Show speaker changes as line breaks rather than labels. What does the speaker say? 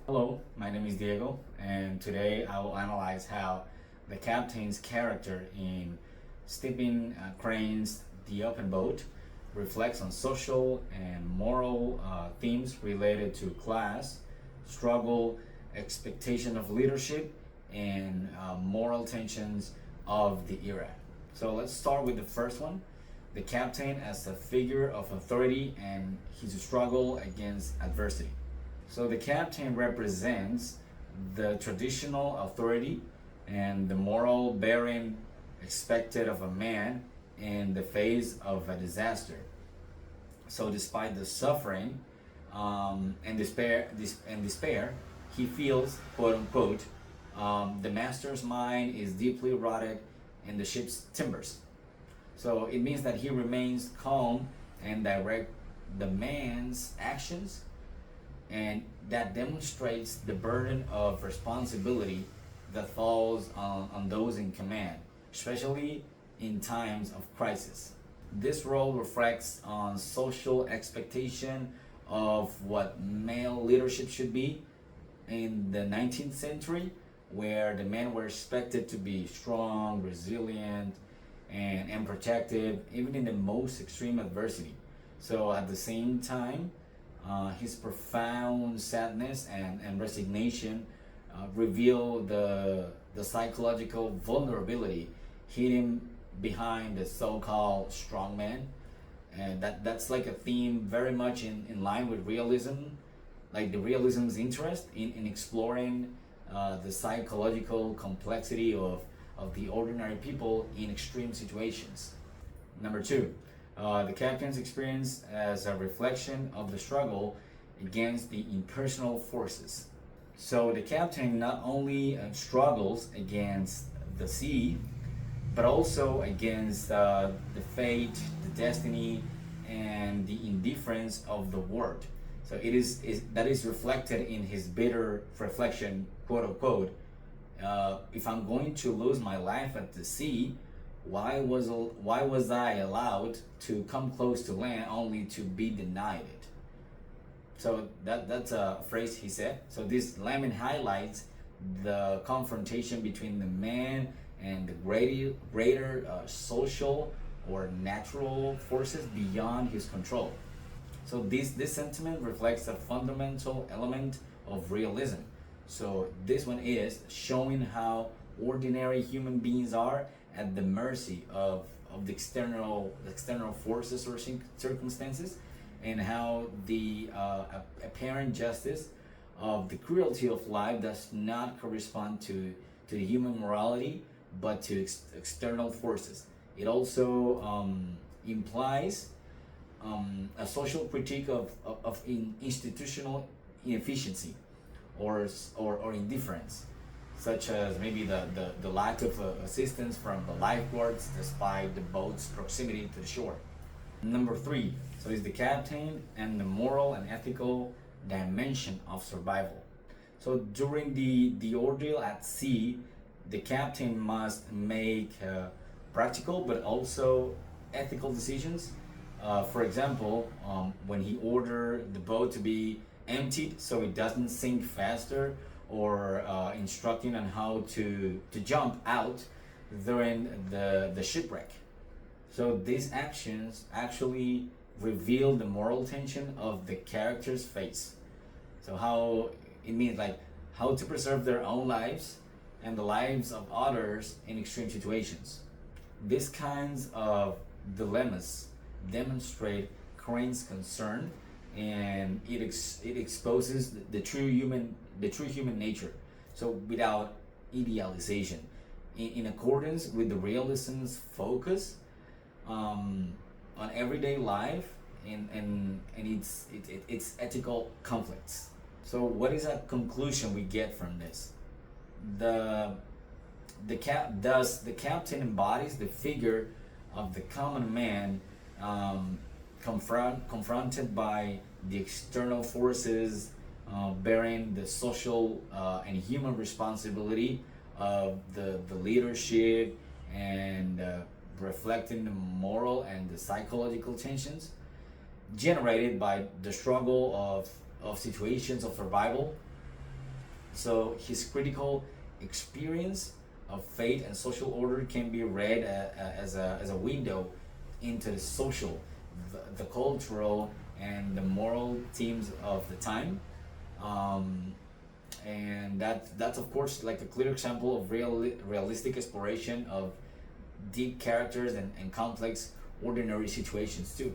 Hello, my name is Diego, and today I will analyze how the captain's character in Stepping Crane's The Open Boat reflects on social and moral themes related to class, struggle, expectation of leadership, and moral tensions of the era. So let's start with the first one, the captain as a figure of authority and his struggle against adversity. So the captain represents the traditional authority and the moral bearing expected of a man in the face of a disaster. So despite the suffering and despair, he feels, quote unquote, the master's mind is deeply rotted in the ship's timbers. So it means that he remains calm and direct the man's actions, and that demonstrates the burden of responsibility that falls on those in command, especially in times of crisis. This role reflects on social expectation of what male leadership should be in the 19th century, where the men were expected to be strong, resilient, and protective, even in the most extreme adversity. So at the same time, his profound sadness and resignation reveal the psychological vulnerability hidden behind the so-called strong man. And that's like a theme very much in line with realism, like the realism's interest in exploring the psychological complexity of the ordinary people in extreme situations. Number two, the captain's experience as a reflection of the struggle against the impersonal forces. So the captain not only struggles against the sea, but also against the fate, the destiny, and the indifference of the world. So that is reflected in his bitter reflection, quote unquote. If I'm going to lose my life at the sea, why was I allowed to come close to land only to be denied it? So that's a phrase he said. So this lament highlights the confrontation between the man and the greater social or natural forces beyond his control. So this sentiment reflects a fundamental element of realism. So this one is showing how ordinary human beings are at the mercy of the external forces or circumstances, and how the apparent justice of the cruelty of life does not correspond to the human morality, but to external forces. It also implies a social critique of institutional inefficiency or indifference, such as maybe the lack of assistance from the lifeguards despite the boat's proximity to the shore. Number three, so is the captain and the moral and ethical dimension of survival. So during the ordeal at sea, the captain must make practical but also ethical decisions. For example, when he ordered the boat to be emptied so it doesn't sink faster, or instructing on how to jump out during the shipwreck. So these actions actually reveal the moral tension of the character's face. So how it means like how to preserve their own lives and the lives of others in extreme situations. These kinds of dilemmas demonstrate Crane's concern, and it exposes the true human nature. So without idealization, in accordance with the realism's focus on everyday life and its ethical conflicts. So what is a conclusion we get from this? The the captain embodies the figure of the common man, confronted by the external forces, bearing the social and human responsibility of the leadership, and reflecting the moral and the psychological tensions generated by the struggle of situations of survival. So his critical experience of fate and social order can be read as a window into the social, the cultural, and the moral themes of the time. Um, and that's of course like a clear example of realistic exploration of deep characters and complex ordinary situations too.